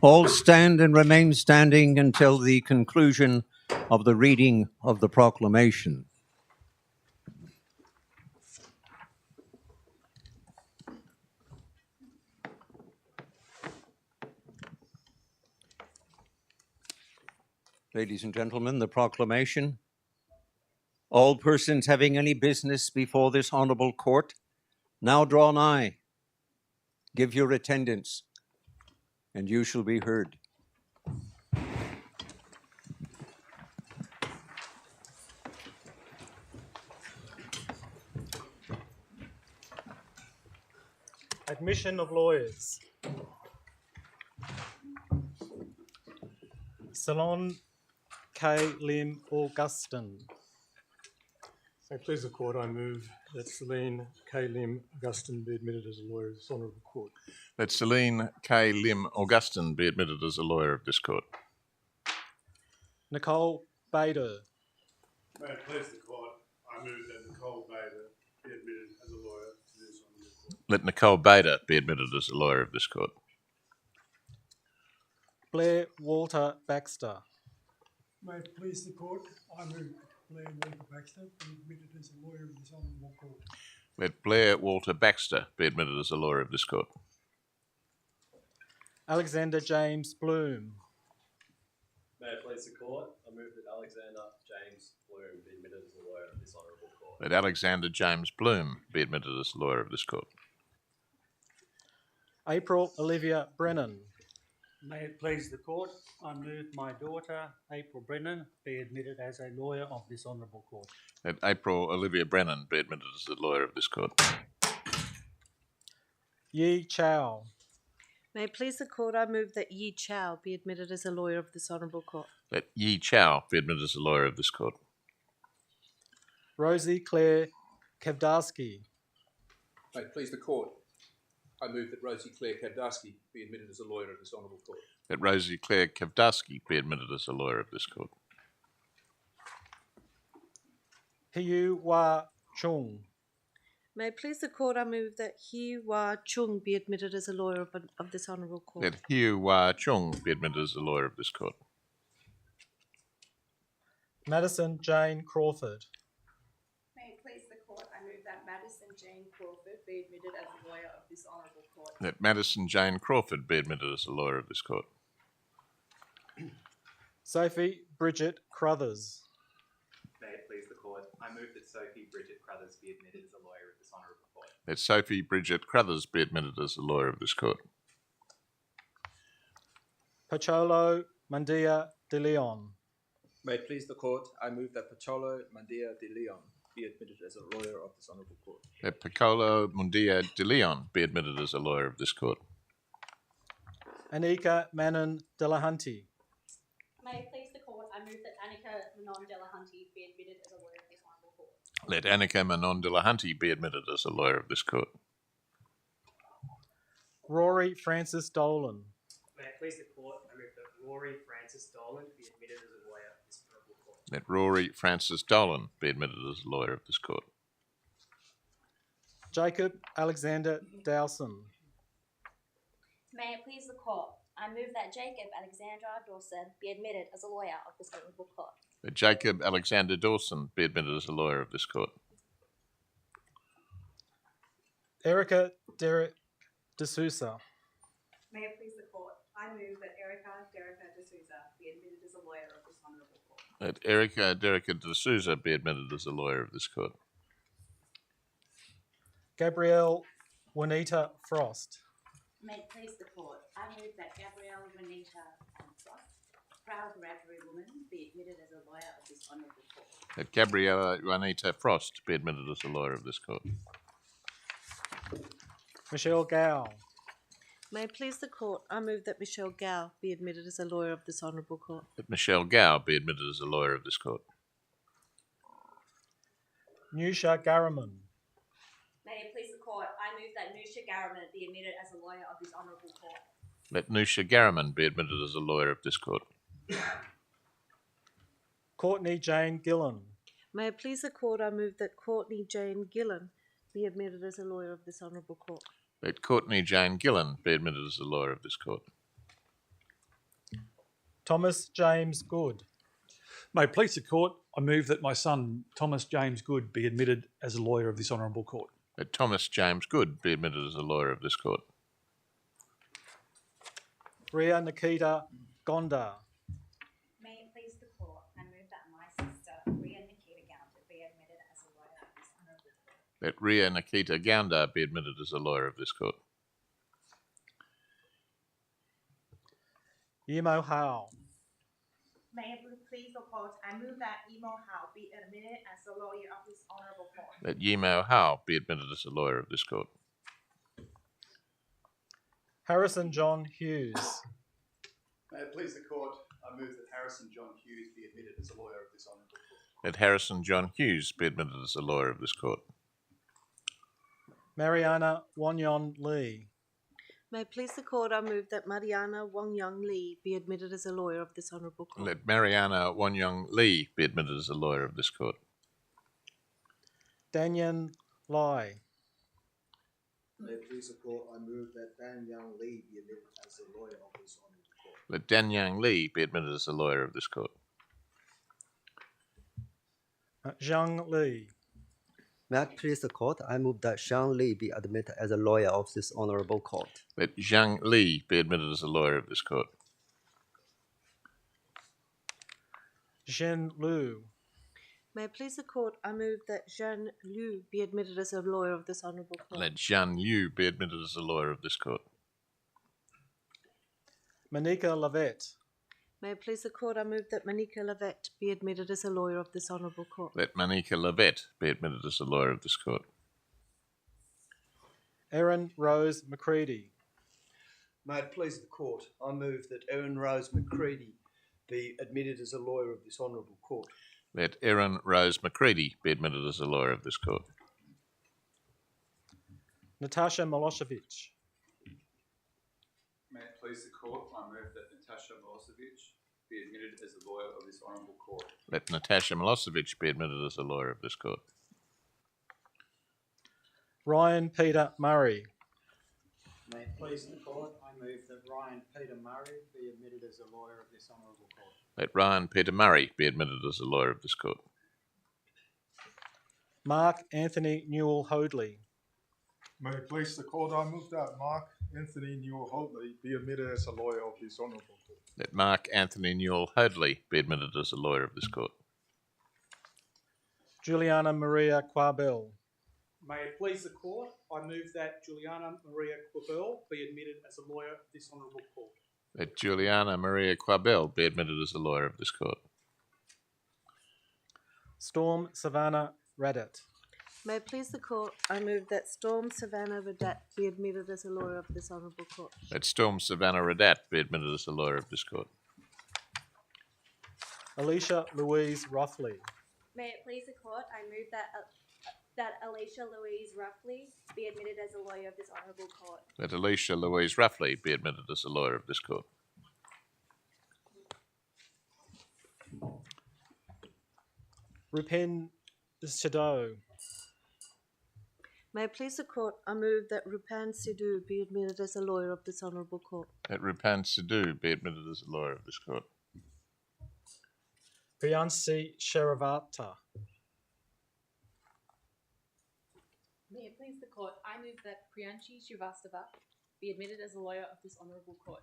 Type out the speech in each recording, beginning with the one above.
All stand and remain standing until the conclusion of the reading of the proclamation. Ladies and gentlemen, the proclamation. All persons having any business before this honorable court now draw nigh. Give your attendance, and you shall be heard. Admission of lawyers. Salon K. Lim Augustin. May it please the court, I move that Celine K. Lim Augustin be admitted as a lawyer of this honourable court. That Celine K. Lim Augustin be admitted as a lawyer of this court. Nicole Bader. May it please the court, I move that Nicole Bader be admitted as a lawyer to this honourable court. Let Nicole Bader be admitted as a lawyer of this court. Blair Walter Baxter. May it please the court, I move Blair Walter Baxter be admitted as a lawyer of this honourable court. Let Blair Walter Baxter be admitted as a lawyer of this court. Alexander James Bloom. May it please the court, I move that Alexander James Bloom be admitted as a lawyer of this honourable court. Let Alexander James Bloom be admitted as a lawyer of this court. April Olivia Brennan. May it please the court, I move my daughter, April Brennan, be admitted as a lawyer of this honourable court. Let April Olivia Brennan be admitted as a lawyer of this court. Yi Chow. May it please the court, I move that Yi Chow be admitted as a lawyer of this honourable court. Let Yi Chow be admitted as a lawyer of this court. Rosie Claire Kevdarsky. May it please the court, I move that Rosie Claire Kevdarsky be admitted as a lawyer of this honourable court. Let Rosie Claire Kevdarsky be admitted as a lawyer of this court. Hiyu Wa Chung. May it please the court, I move that Hee Wah Chung be admitted as a lawyer of this honourable court. Let Hiu Wa Chung be admitted as a lawyer of this court. Madison Jane Crawford. May it please the court, I move that Madison Jane Crawford be admitted as a lawyer of this honourable court. Let Madison Jane Crawford be admitted as a lawyer of this court. Sophie Bridget Crothers. May it please the court, I move that Sophie Bridget Crothers be admitted as a lawyer of this honourable court. Let Sophie Bridget Crothers be admitted as a lawyer of this court. Pacholo Mandia de Leon. May it please the court, I move that Pacholo Mandia de Leon be admitted as a lawyer of this honourable court. Let Piccolo Mundia de Leon be admitted as a lawyer of this court. Anika Manon Delahunty. May it please the court, I move that Annika Manon Delahunty be admitted as a lawyer of this honourable court. Let Annika Manon Delahunty be admitted as a lawyer of this court. Rory Francis Dolan. May it please the court, I move that Rory Francis Dolan be admitted as a lawyer of this honourable court. Let Rory Francis Dolan be admitted as a lawyer of this court. Jacob Alexander Dowson. May it please the court, I move that Jacob Alexander Dawson be admitted as a lawyer of this honourable court. Let Jacob Alexander Dawson be admitted as a lawyer of this court. Erica Derek D'Souza. May it please the court, I move that Erica D'Souza be admitted as a lawyer of this honourable court. Let Erica Derrica D'Souza be admitted as a lawyer of this court. Gabrielle Juanita Frost. May it please the court, I move that Gabrielle Juanita Frost, proud Rotary woman, be admitted as a lawyer of this honourable court. Let Gabriella Juanita Frost be admitted as a lawyer of this court. Michelle Gow. May it please the court, I move that Michelle Gow be admitted as a lawyer of this honourable court. Let Michelle Gow be admitted as a lawyer of this court. Nusha Garriman. May it please the court, I move that Nusha Garriman be admitted as a lawyer of this honourable court. Let Nusha Garriman be admitted as a lawyer of this court. Courtney Jane Gillen. May it please the court, I move that Courtney Jane Gillen be admitted as a lawyer of this honourable court. Let Courtney Jane Gillen be admitted as a lawyer of this court. Thomas James Good. May it please the court, I move that my son, Thomas James Good, be admitted as a lawyer of this honourable court. That Thomas James Good be admitted as a lawyer of this court. Ria Nikita Gondar. May it please the court, I move that my sister, Ria Nikita Gaunter, be admitted as a lawyer of this honourable court. That Ria Nikita Gaundar be admitted as a lawyer of this court. Yimo Howe. May it please the court, I move that Emo Howe be admitted as a lawyer of this honourable court. That Yimo Howe be admitted as a lawyer of this court. Harrison John Hughes. May it please the court, I move that Harrison John Hughes be admitted as a lawyer of this honourable court. That Harrison John Hughes be admitted as a lawyer of this court. Mariana Wonyon Lee. May it please the court, I move that Mariana Wong Young Lee be admitted as a lawyer of this honourable court. Let Mariana Wonyong Lee be admitted as a lawyer of this court. Danyan Lai. May it please the court, I move that Dan Young Lee be admitted as a lawyer of this honourable court. Let Danyang Lee be admitted as a lawyer of this court. Zhang Li. May it please the court, I move that Xiang Li be admitted as a lawyer of this honourable court. Let Zhang Li be admitted as a lawyer of this court. Zhen Lu. May it please the court, I move that Zhen Liu be admitted as a lawyer of this honourable court. Let Zhan Liu be admitted as a lawyer of this court. Monica Lavette. May it please the court, I move that Monica Lavette be admitted as a lawyer of this honourable court. Let Monica Lavette be admitted as a lawyer of this court. Erin Rose McCready. May it please the court, I move that Erin Rose McCready be admitted as a lawyer of this honourable court. Let Erin Rose McCready be admitted as a lawyer of this court. Natasha Milosevic. May it please the court, I move that Natasha Milosevic be admitted as a lawyer of this honourable court. Let Natasha Milosevic be admitted as a lawyer of this court. Ryan Peter Murray. May it please the court, I move that Ryan Peter Murray be admitted as a lawyer of this honourable court. Let Ryan Peter Murray be admitted as a lawyer of this court. Mark Anthony Newell Hoadley. May it please the court, I move that Mark Anthony Newell Hoadley be admitted as a lawyer of this honourable court. Let Mark Anthony Newell Hoadley be admitted as a lawyer of this court. Juliana Maria Quabel. May it please the court, I move that Juliana Maria Quabel be admitted as a lawyer of this honourable court. Let Juliana Maria Quabel be admitted as a lawyer of this court. Storm Savannah Radat. May it please the court, I move that Storm Savannah Radat be admitted as a lawyer of this honourable court. Let Storm Savannah Radat be admitted as a lawyer of this court. Alicia Louise Roughley. May it please the court, I move that Alicia Louise Ruffley be admitted as a lawyer of this honourable court. Let Alicia Louise Ruffley be admitted as a lawyer of this court. Rupen Sidhu. May it please the court, I move that Rupan Sidhu be admitted as a lawyer of this honourable court. Let Rupan Sidhu be admitted as a lawyer of this court. Priyansi Sheravata. May it please the court, I move that Priyanshi Srivastava be admitted as a lawyer of this honourable court.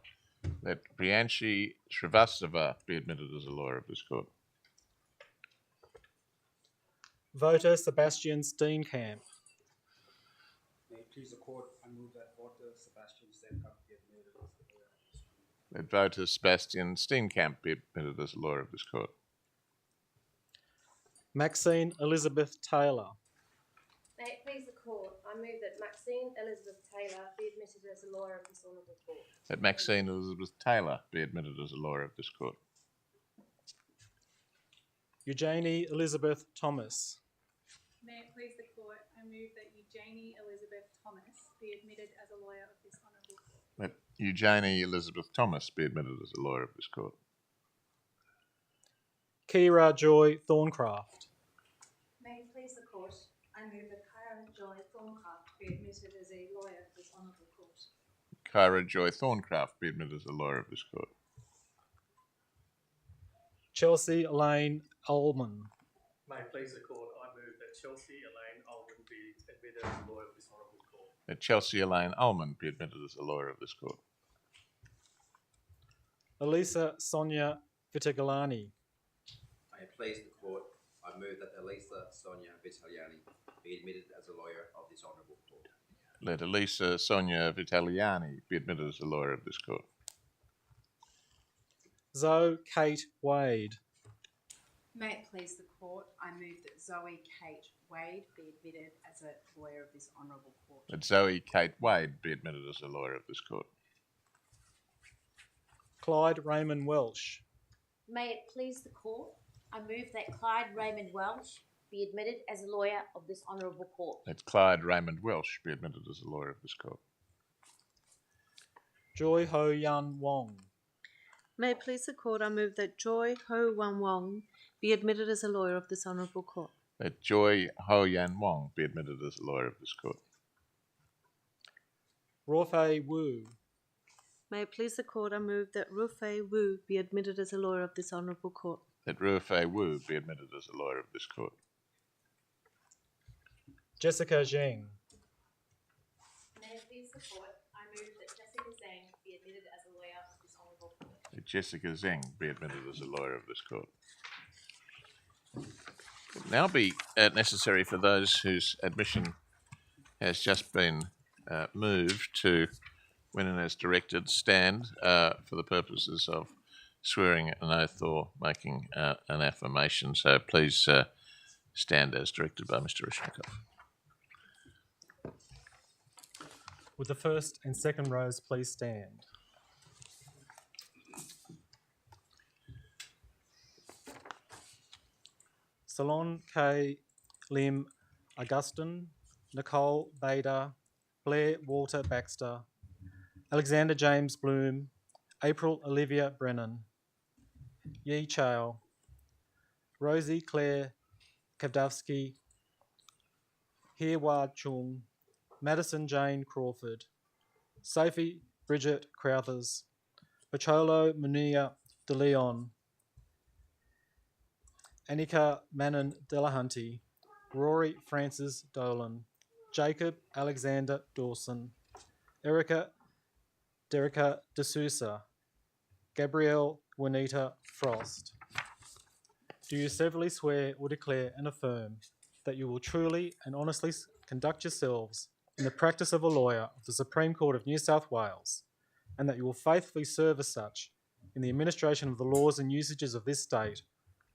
Let Priyanshi Srivastava be admitted as a lawyer of this court. Voter Sebastian Steenkamp. May it please the court, I move that voter Sebastian Steenkamp be admitted as a lawyer of this court. Let voter Sebastian Steenkamp be admitted as a lawyer of this court. Maxine Elizabeth Taylor. May it please the court, I move that Maxine Elizabeth Taylor be admitted as a lawyer of this honourable court. Let Maxine Elizabeth Taylor be admitted as a lawyer of this court. Eugenie Elizabeth Thomas. May it please the court, I move that Eugenie Elizabeth Thomas be admitted as a lawyer of this honourable court. Let Eugenie Elizabeth Thomas be admitted as a lawyer of this court. Kira Joy Thorncraft. May it please the court, I move that Kyra Joy Thorncraft be admitted as a lawyer of this honourable court. Kyra Joy Thorncraft be admitted as a lawyer of this court. Chelsea Elaine Ullman. May it please the court, I move that Chelsea Elaine Ullman be admitted as a lawyer of this honourable court. That Chelsea Elaine Ullman be admitted as a lawyer of this court. Elisa Sonia Vitigalani. May it please the court, I move that Elisa Sonia Vitaliani be admitted as a lawyer of this honourable court. Let Elisa Sonia Vitaliani be admitted as a lawyer of this court. Zoe Kate Wade. May it please the court, I move that Zoe Kate Wade be admitted as a lawyer of this honourable court. Let Zoe Kate Wade be admitted as a lawyer of this court. Clyde Raymond Welsh. May it please the court, I move that Clyde Raymond Welsh be admitted as a lawyer of this honourable court. Let Clyde Raymond Welsh be admitted as a lawyer of this court. Joy Ho Yun Wong. May it please the court, I move that Joy Ho Wan Wong be admitted as a lawyer of this honourable court. Let Joy Ho Yan Wong be admitted as a lawyer of this court. Rofei Wu. May it please the court, I move that Rufei Wu be admitted as a lawyer of this honourable court. Let Rufei Wu be admitted as a lawyer of this court. Jessica Zheng. May it please the court, I move that Jessica Zhang be admitted as a lawyer of this honourable court. Let Jessica Zheng be admitted as a lawyer of this court. It will now be necessary for those whose admission has just been moved to, when and as directed, stand for the purposes of swearing an oath or making an affirmation. So please stand as directed by Mr. Ishmakov. Would the first and second rows please stand? Salon K. Lim Augustin, Nicole Bader, Blair Walter Baxter, Alexander James Bloom, April Olivia Brennan, Yi Chao, Rosie Claire Kavdavsky, Hee-Wah Chung, Madison Jane Crawford, Sophie Bridget Crowthers, Pacholo Munia de Leon, Annika Manon Delahunty, Rory Francis Dolan, Jacob Alexander Dawson, Erica D'Souza, Gabrielle Juanita Frost. Do you severally swear or declare and affirm that you will truly and honestly conduct yourselves in the practice of a lawyer of the Supreme Court of New South Wales, and that you will faithfully serve as such in the administration of the laws and usages of this state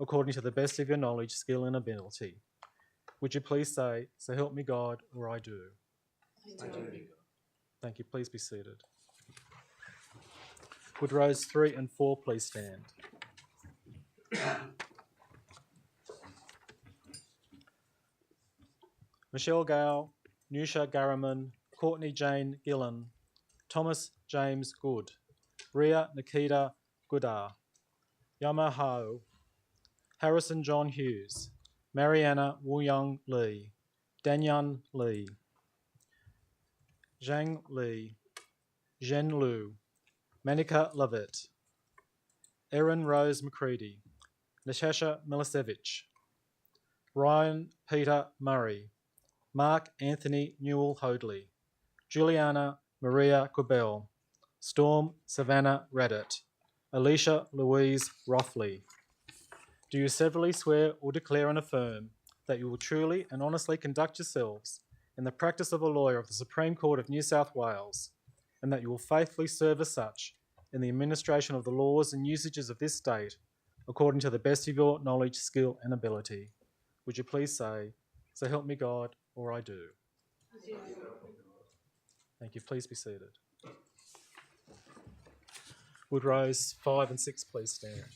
according to the best of your knowledge, skill and ability? Would you please say, "So help me God," or "I do"? I do. Thank you. Please be seated. Would rows 3 and 4 please stand? Michelle Gale, Nusha Garriman, Courtney Jane Gillen, Thomas James Good, Ria Nikita Goodar, Yamaho, Harrison John Hughes, Mariana Wuyang Lee, Danyan Lee, Zhang Li, Zhen Lu, Manika Lovett, Erin Rose McCready, Natasha Milosevic, Ryan Peter Murray, Mark Anthony Newell Hoadley, Juliana Maria Quibel, Storm Savannah Raddat, Alicia Louise Roffley. Do you severally swear or declare and affirm that you will truly and honestly conduct yourselves in the practice of a lawyer of the Supreme Court of New South Wales, and that you will faithfully serve as such in the administration of the laws and usages of this state according to the best of your knowledge, skill and ability? Would you please say, "So help me God," or "I do"? Thank you. Please be seated. Would rows 5 and 6 please stand?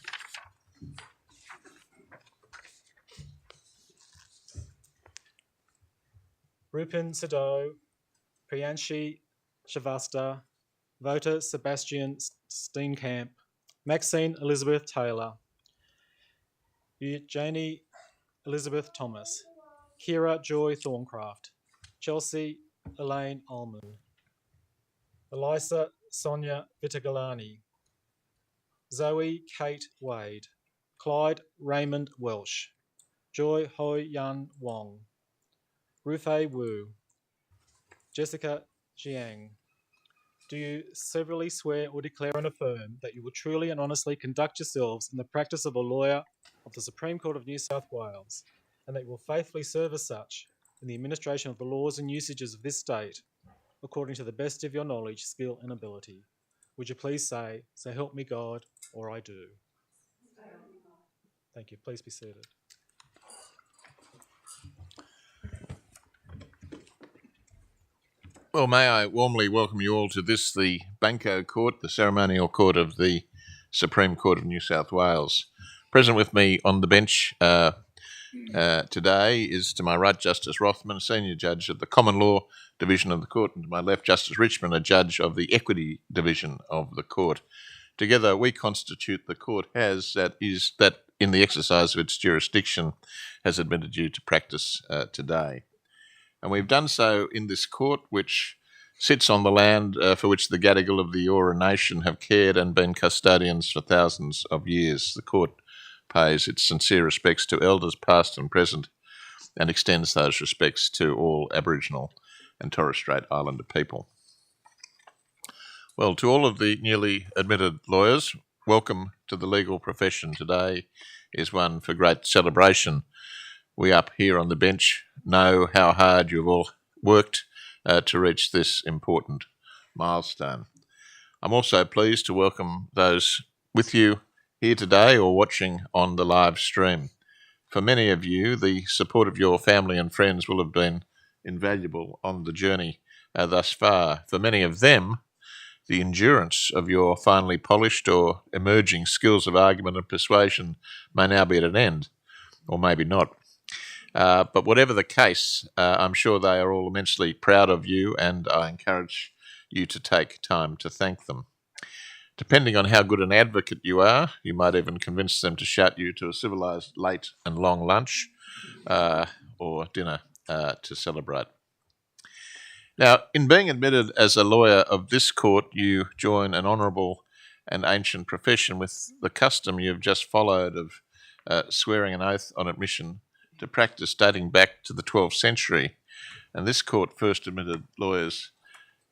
Rupin Sado, Priyanshi Shavasta, Voter Sebastian Steenkamp, Maxine Elizabeth Taylor, Eugenie Elizabeth Thomas, Kira Joy Thorncraft, Chelsea Elaine Ullman, Elisa Sonia Vitigalani, Zoe Kate Wade, Clyde Raymond Welsh, Joy Ho Yan Wong, Rufei Wu, Jessica Jiang. Do you severally swear or declare and affirm that you will truly and honestly conduct yourselves in the practice of a lawyer of the Supreme Court of New South Wales, and that you will faithfully serve as such in the administration of the laws and usages of this state, according to the best of your knowledge, skill, and ability? Would you please say, "So help me God," or "I do"? Thank you. Please be seated. Well, may I warmly welcome you all to this, the Banco Court, the ceremonial court of the Supreme Court of New South Wales. Present with me on the bench today is, to my right, Justice Rothman, Senior Judge of the Common Law Division of the Court, and to my left, Justice Richmond, a Judge of the Equity Division of the Court. Together, we constitute the court that in the exercise of its jurisdiction has admitted you to practice today. And we've done so in this court, which sits on the land for which the Gadigal of the Eora Nation have cared and been custodians for thousands of years. The court pays its sincere respects to elders past and present, and extends those respects to all Aboriginal and Torres Strait Islander people. Well, to all of the newly admitted lawyers, welcome to the legal profession. Today is one for great celebration. We up here on the bench know how hard you've all worked to reach this important milestone. I'm also pleased to welcome those with you here today or watching on the live stream. For many of you, the support of your family and friends will have been invaluable on the journey thus far. For many of them, the endurance of your finely polished or emerging skills of argument and persuasion may now be at an end, or maybe not. But whatever the case, I'm sure they are all immensely proud of you, and I encourage you to take time to thank them. Depending on how good an advocate you are, you might even convince them to shout you to a civilised late and long lunch or dinner to celebrate. Now, in being admitted as a lawyer of this court, you join an honourable and ancient profession with the custom you've just followed of swearing an oath on admission to practice dating back to the 12th century. And this court first admitted lawyers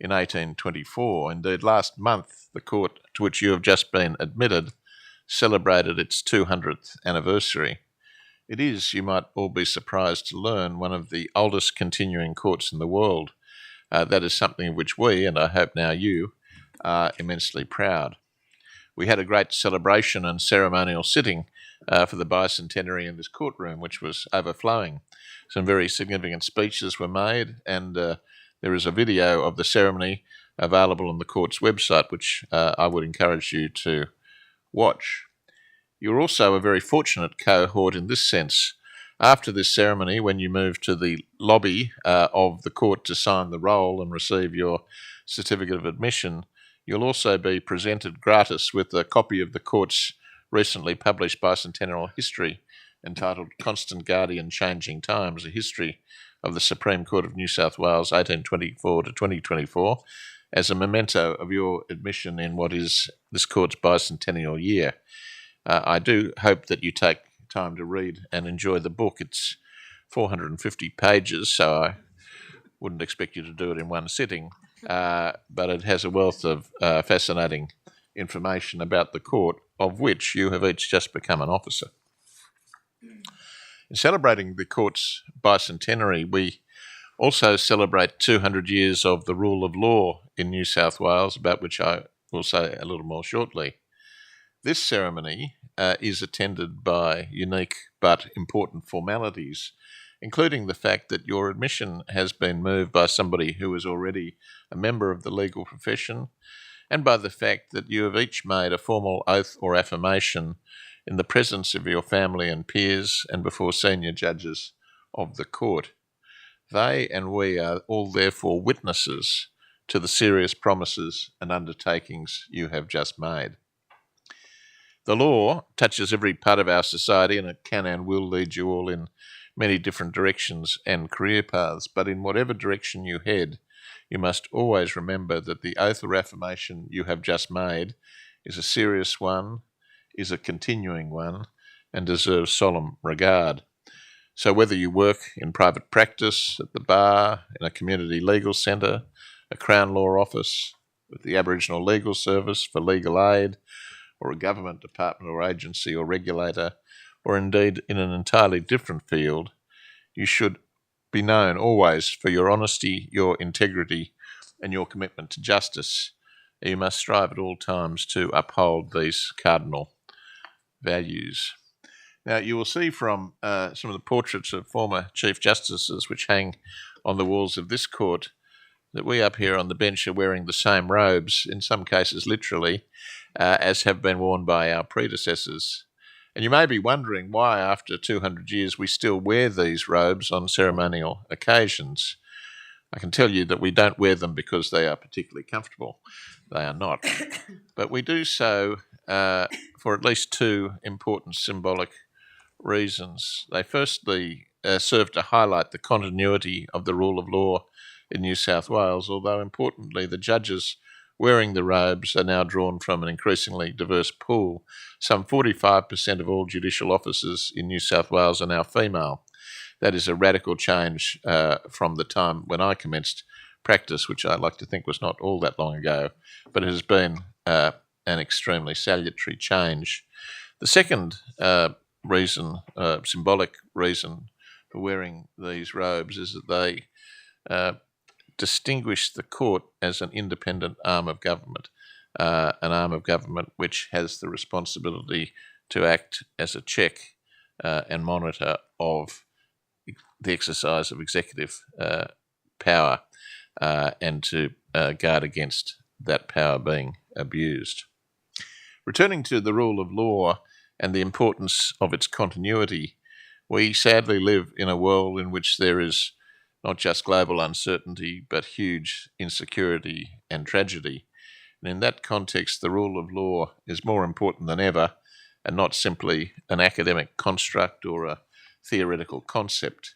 in 1824. Indeed, last month, the court to which you have just been admitted celebrated its 200th anniversary. It is, you might all be surprised to learn, one of the oldest continuing courts in the world. That is something of which we, and I hope now you, are immensely proud. We had a great celebration and ceremonial sitting for the bicentenary in this courtroom, which was overflowing. Some very significant speeches were made, and there is a video of the ceremony available on the court's website, which I would encourage you to watch. You're also a very fortunate cohort in this sense. After this ceremony, when you move to the lobby of the court to sign the roll and receive your certificate of admission, you'll also be presented gratis with a copy of the court's recently published bicentennial history entitled Constant Guardian Changing Times, a history of the Supreme Court of New South Wales 1824 to 2024, as a memento of your admission in what is this court's bicentennial year. I do hope that you take time to read and enjoy the book. It's 450 pages, so I wouldn't expect you to do it in one sitting, but it has a wealth of fascinating information about the court, of which you have each just become an officer. In celebrating the court's bicentenary, we also celebrate 200 years of the rule of law in New South Wales, about which I will say a little more shortly. This ceremony is attended by unique but important formalities, including the fact that your admission has been moved by somebody who is already a member of the legal profession, and by the fact that you have each made a formal oath or affirmation in the presence of your family and peers and before senior judges of the court. They and we are all therefore witnesses to the serious promises and undertakings you have just made. The law touches every part of our society, and it can and will lead you all in many different directions and career paths, but in whatever direction you head, you must always remember that the oath or affirmation you have just made is a serious one, is a continuing one, and deserve solemn regard. So whether you work in private practice, at the bar, in a community legal centre, a Crown Law office, with the Aboriginal Legal Service for legal aid, or a government department or agency or regulator, or indeed in an entirely different field, you should be known always for your honesty, your integrity, and your commitment to justice. You must strive at all times to uphold these cardinal values. Now, you will see from some of the portraits of former Chief Justices which hang on the walls of this court that we up here on the bench are wearing the same robes, in some cases literally, as have been worn by our predecessors. And you may be wondering why, after 200 years, we still wear these robes on ceremonial occasions. I can tell you that we don't wear them because they are particularly comfortable. They are not. But we do so for at least two important symbolic reasons. They firstly serve to highlight the continuity of the rule of law in New South Wales, although importantly the judges wearing the robes are now drawn from an increasingly diverse pool. Some 45% of all judicial officers in New South Wales are now female. That is a radical change from the time when I commenced practice, which I like to think was not all that long ago, but it has been an extremely salutary change. The second reason, symbolic reason for wearing these robes is that they distinguish the court as an independent arm of government, an arm of government which has the responsibility to act as a check and monitor of the exercise of executive power and to guard against that power being abused. Returning to the rule of law and the importance of its continuity, we sadly live in a world in which there is not just global uncertainty, but huge insecurity and tragedy. And in that context, the rule of law is more important than ever, and not simply an academic construct or a theoretical concept.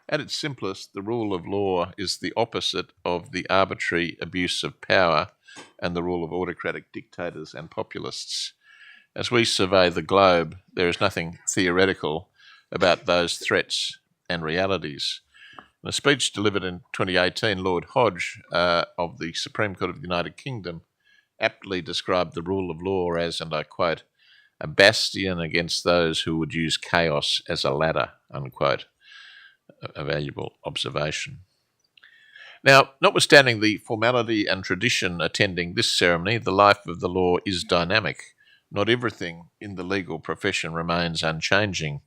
At its simplest, the rule of law is the opposite of the arbitrary abuse of power and the rule of autocratic dictators and populists. As we survey the globe, there is nothing theoretical about those threats and realities. In a speech delivered in 2018, Lord Hodge of the Supreme Court of the United Kingdom aptly described the rule of law as, and I quote, a bastion against those who would use chaos as a ladder, unquote. A valuable observation. Now, notwithstanding the formality and tradition attending this ceremony, the life of the law is dynamic. Not everything in the legal profession remains unchanging.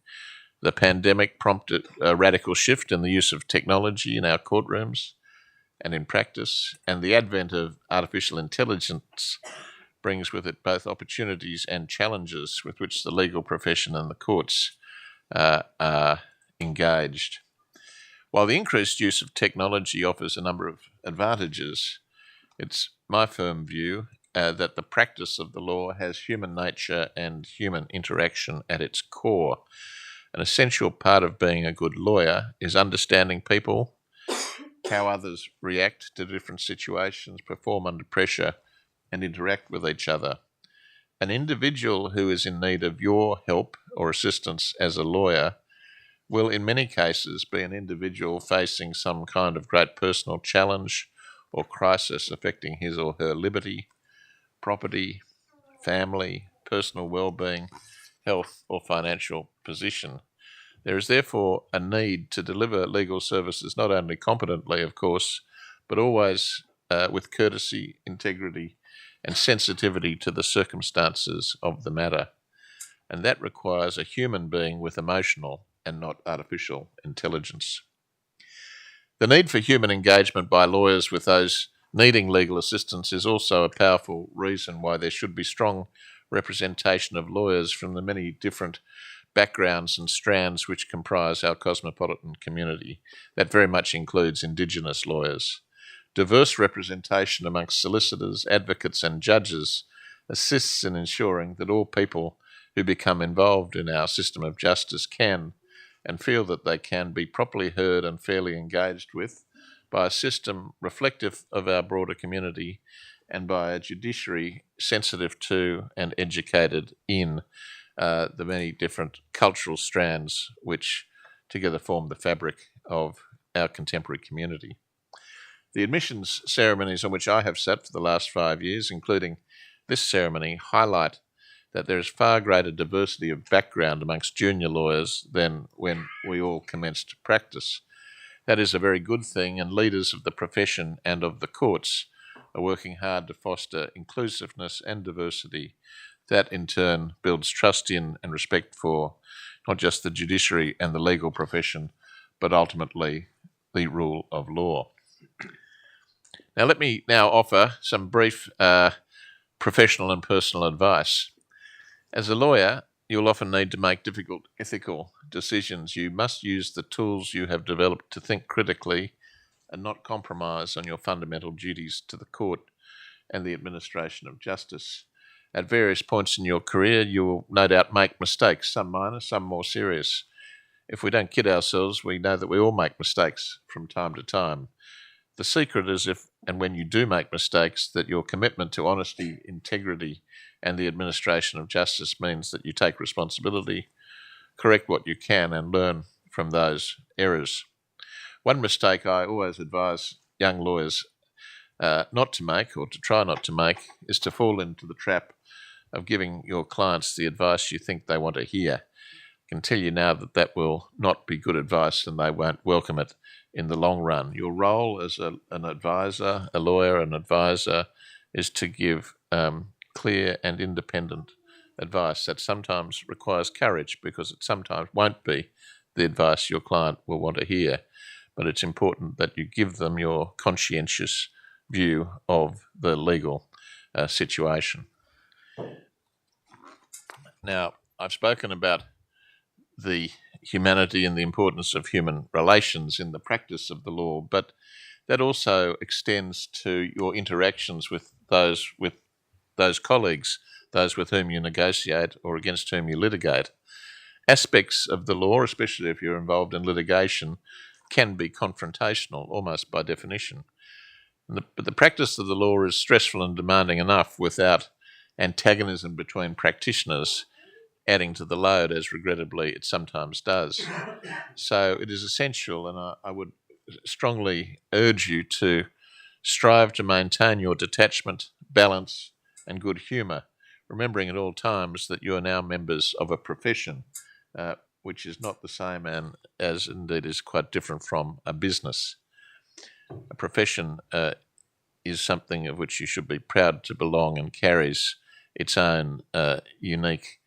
The pandemic prompted a radical shift in the use of technology in our courtrooms and in practice, and the advent of artificial intelligence brings with it both opportunities and challenges with which the legal profession and the courts are engaged. While the increased use of technology offers a number of advantages, it's my firm view that the practice of the law has human nature and human interaction at its core. An essential part of being a good lawyer is understanding people, how others react to different situations, perform under pressure, and interact with each other. An individual who is in need of your help or assistance as a lawyer will in many cases be an individual facing some kind of great personal challenge or crisis affecting his or her liberty, property, family, personal well-being, health or financial position. There is therefore a need to deliver legal services not only competently, of course, but always with courtesy, integrity and sensitivity to the circumstances of the matter. And that requires a human being with emotional and not artificial intelligence. The need for human engagement by lawyers with those needing legal assistance is also a powerful reason why there should be strong representation of lawyers from the many different backgrounds and strands which comprise our cosmopolitan community. That very much includes Indigenous lawyers. Diverse representation amongst solicitors, advocates and judges assists in ensuring that all people who become involved in our system of justice can and feel that they can be properly heard and fairly engaged with by a system reflective of our broader community and by a judiciary sensitive to and educated in the many different cultural strands which together form the fabric of our contemporary community. The admissions ceremonies on which I have sat for the last 5 years, including this ceremony, highlight that there is far greater diversity of background amongst junior lawyers than when we all commenced practice. That is a very good thing, and leaders of the profession and of the courts are working hard to foster inclusiveness and diversity. That in turn builds trust in and respect for not just the judiciary and the legal profession, but ultimately the rule of law. Now, let me now offer some brief professional and personal advice. As a lawyer, you'll often need to make difficult ethical decisions. You must use the tools you have developed to think critically and not compromise on your fundamental duties to the court and the administration of justice. At various points in your career, you will no doubt make mistakes, some minor, some more serious. If we don't kid ourselves, we know that we all make mistakes from time to time. The secret is if and when you do make mistakes, that your commitment to honesty, integrity, and the administration of justice means that you take responsibility, correct what you can, and learn from those errors. One mistake I always advise young lawyers not to make, or to try not to make, is to fall into the trap of giving your clients the advice you think they want to hear. I can tell you now that that will not be good advice, and they won't welcome it in the long run. Your role as an advisor, a lawyer, an advisor, is to give clear and independent advice that sometimes requires courage, because it sometimes won't be the advice your client will want to hear. But it's important that you give them your conscientious view of the legal situation. Now, I've spoken about the humanity and the importance of human relations in the practice of the law, but that also extends to your interactions with those colleagues, those with whom you negotiate or against whom you litigate. Aspects of the law, especially if you're involved in litigation, can be confrontational, almost by definition. But the practice of the law is stressful and demanding enough without antagonism between practitioners adding to the load, as regrettably it sometimes does. So it is essential, and I would strongly urge you to strive to maintain your detachment, balance, and good humour, remembering at all times that you are now members of a profession, which is not the same and as indeed is quite different from a business. A profession is something of which you should be proud to belong and carries its own unique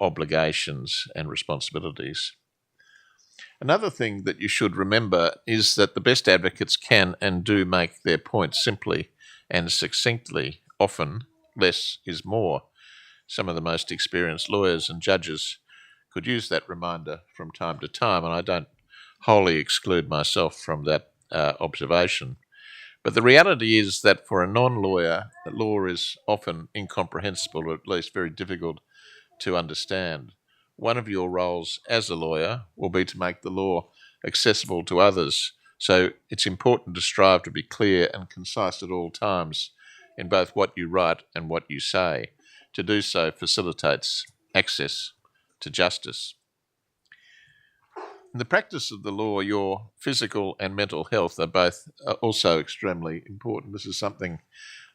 obligations and responsibilities. Another thing that you should remember is that the best advocates can and do make their points simply and succinctly. Often, less is more. Some of the most experienced lawyers and judges could use that reminder from time to time, and I don't wholly exclude myself from that observation. But the reality is that for a non-lawyer, the law is often incomprehensible, or at least very difficult to understand. One of your roles as a lawyer will be to make the law accessible to others. So it's important to strive to be clear and concise at all times in both what you write and what you say. To do so facilitates access to justice. In the practice of the law, your physical and mental health are both also extremely important. This is something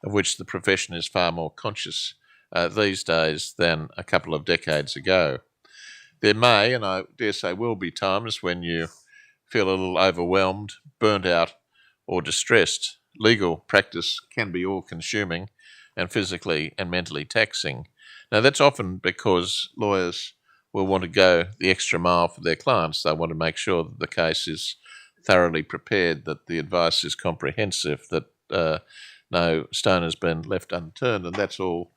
of which the profession is far more conscious these days than a couple of decades ago. There may, and I dare say will be, times when you feel a little overwhelmed, burnt out, or distressed. Legal practice can be all-consuming and physically and mentally taxing. Now, that's often because lawyers will want to go the extra mile for their clients. They want to make sure that the case is thoroughly prepared, that the advice is comprehensive, that no stone has been left unturned, and that's all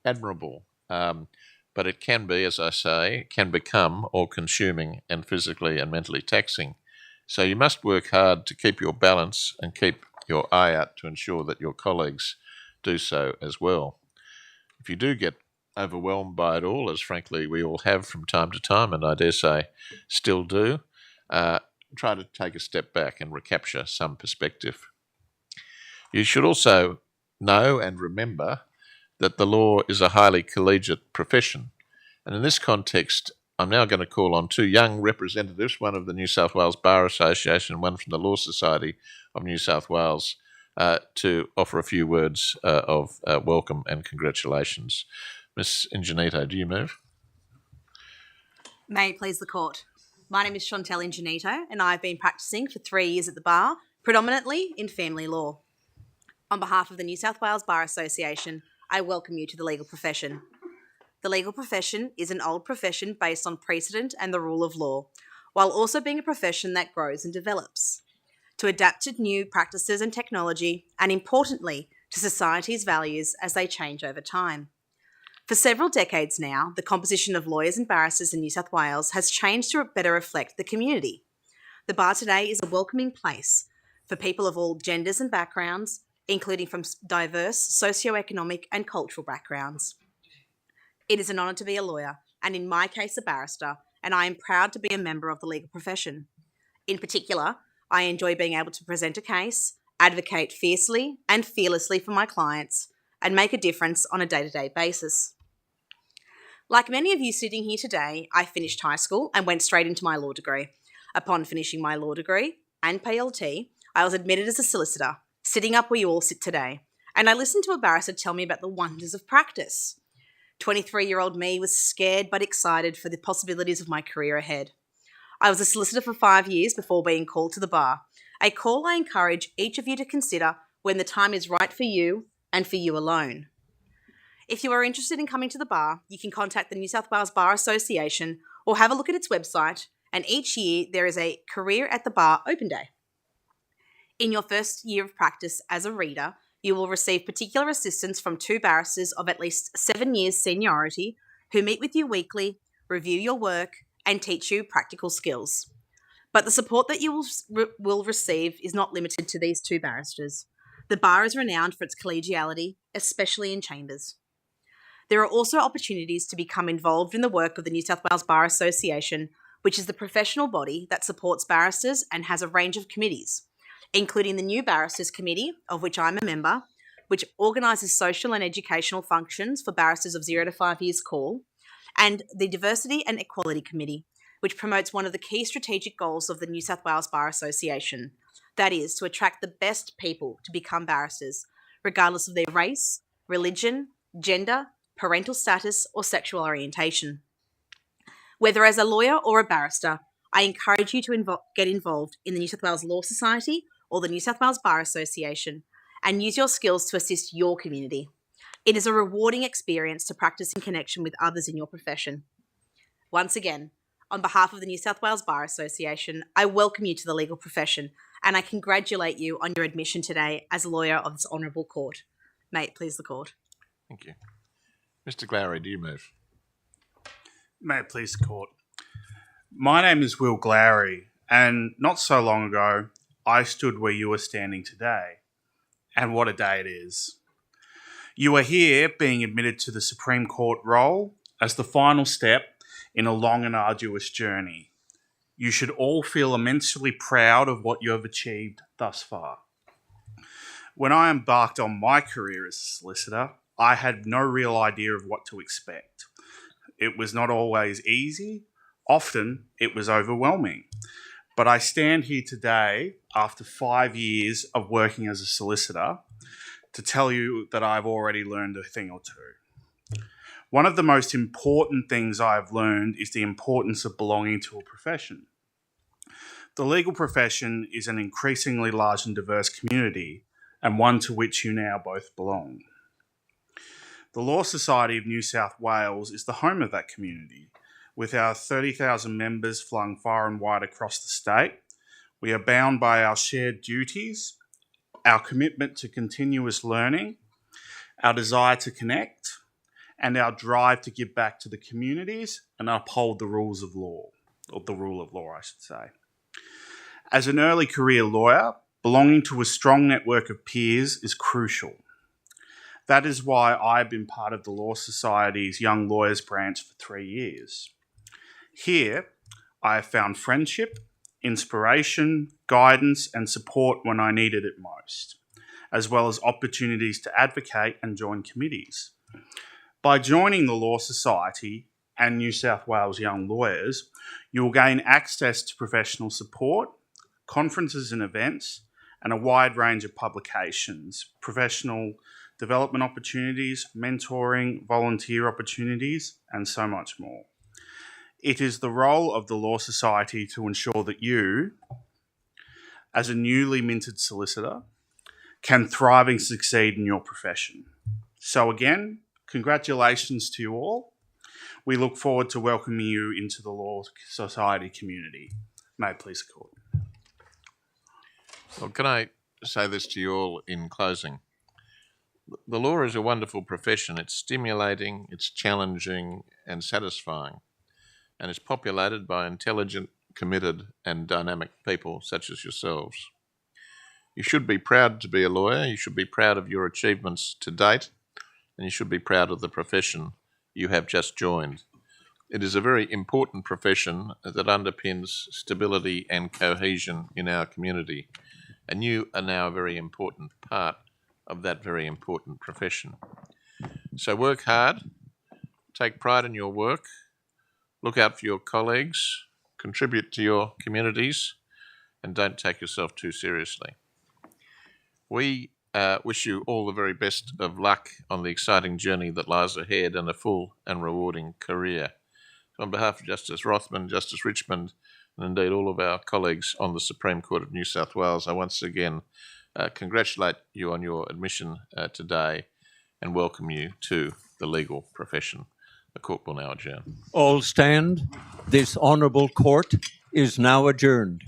admirable. But it can be, as I say, can become all-consuming and physically and mentally taxing. So you must work hard to keep your balance and keep your eye out to ensure that your colleagues do so as well. If you do get overwhelmed by it all, as frankly we all have from time to time, and I dare say still do, try to take a step back and recapture some perspective. You should also know and remember that the law is a highly collegiate profession. And in this context, I'm now going to call on two young representatives, one of the New South Wales Bar Association and one from the Law Society of New South Wales, to offer a few words of welcome and congratulations. Ms. Ingenito, do you move? May it please the Court. My name is Chantel Ingenito and I've been practising for 3 years at the bar, predominantly in family law. On behalf of the New South Wales Bar Association, I welcome you to the legal profession. The legal profession is an old profession based on precedent and the rule of law, while also being a profession that grows and develops to adapt to new practices and technology, and importantly, to society's values as they change over time. For several decades now, the composition of lawyers and barristers in New South Wales has changed to better reflect the community. The bar today is a welcoming place for people of all genders and backgrounds, including from diverse socioeconomic and cultural backgrounds. It is an honour to be a lawyer, and in my case a barrister, and I am proud to be a member of the legal profession. In particular, I enjoy being able to present a case, advocate fiercely and fearlessly for my clients, and make a difference on a day-to-day basis. Like many of you sitting here today, I finished high school and went straight into my law degree. Upon finishing my law degree and PLT, I was admitted as a solicitor, sitting up where you all sit today, and I listened to a barrister tell me about the wonders of practice. 23-year-old me was scared but excited for the possibilities of my career ahead. I was a solicitor for 5 years before being called to the bar, a call I encourage each of you to consider when the time is right for you and for you alone. If you are interested in coming to the bar, you can contact the New South Wales Bar Association or have a look at its website, and each year there is a Career at the Bar Open Day. In your first year of practice as a reader, you will receive particular assistance from 2 barristers of at least 7 years seniority who meet with you weekly, review your work, and teach you practical skills. But the support that you will receive is not limited to these 2 barristers. The bar is renowned for its collegiality, especially in chambers. There are also opportunities to become involved in the work of the New South Wales Bar Association, which is the professional body that supports barristers and has a range of committees, including the New Barristers Committee, of which I'm a member, which organises social and educational functions for barristers of 0 to 5 years call, and the Diversity and Equality Committee, which promotes one of the key strategic goals of the New South Wales Bar Association, that is, to attract the best people to become barristers, regardless of their race, religion, gender, parental status, or sexual orientation. Whether as a lawyer or a barrister, I encourage you to get involved in the New South Wales Law Society or the New South Wales Bar Association and use your skills to assist your community. It is a rewarding experience to practice in connection with others in your profession. Once again, on behalf of the New South Wales Bar Association, I welcome you to the legal profession and I congratulate you on your admission today as a lawyer of this honourable court. May it please the court. Thank you. Mr. Glowry, do you move? May it please the court. My name is Will Glowry, and not so long ago, I stood where you are standing today. And what a day it is. You are here being admitted to the Supreme Court role as the final step in a long and arduous journey. You should all feel immensely proud of what you have achieved thus far. When I embarked on my career as a solicitor, I had no real idea of what to expect. It was not always easy. Often it was overwhelming. But I stand here today after 5 years of working as a solicitor to tell you that I've already learned a thing or two. One of the most important things I've learned is the importance of belonging to a profession. The legal profession is an increasingly large and diverse community, and one to which you now both belong. The Law Society of New South Wales is the home of that community. With our 30,000 members flung far and wide across the state, we are bound by our shared duties, our commitment to continuous learning, our desire to connect, and our drive to give back to the communities and uphold the rules of law, or the rule of law, I should say. As an early career lawyer, belonging to a strong network of peers is crucial. That is why I've been part of the Law Society's Young Lawyers branch for 3 years. Here, I have found friendship, inspiration, guidance, and support when I needed it most, as well as opportunities to advocate and join committees. By joining the Law Society, and New South Wales young lawyers, you will gain access to professional support, conferences and events, and a wide range of publications, professional development opportunities, mentoring, volunteer opportunities, and so much more. It is the role of the Law Society to ensure that you, as a newly minted solicitor, can thrive and succeed in your profession. So again, congratulations to you all. We look forward to welcoming you into the Law Society community. May it please the Court. Well, can I say this to you all in closing? The law is a wonderful profession. It's stimulating, it's challenging and satisfying, and it's populated by intelligent, committed and dynamic people such as yourselves. You should be proud to be a lawyer, you should be proud of your achievements to date, and you should be proud of the profession you have just joined. It is a very important profession that underpins stability and cohesion in our community, and you are now a very important part of that very important profession. So work hard, take pride in your work, look out for your colleagues, contribute to your communities, and don't take yourself too seriously. We wish you all the very best of luck on the exciting journey that lies ahead and a full and rewarding career. On behalf of Justice Rothman, Justice Richmond, and indeed all of our colleagues on the Supreme Court of New South Wales, I once again congratulate you on your admission today and welcome you to the legal profession. The Court will now adjourn. All stand. This Honourable Court is now adjourned.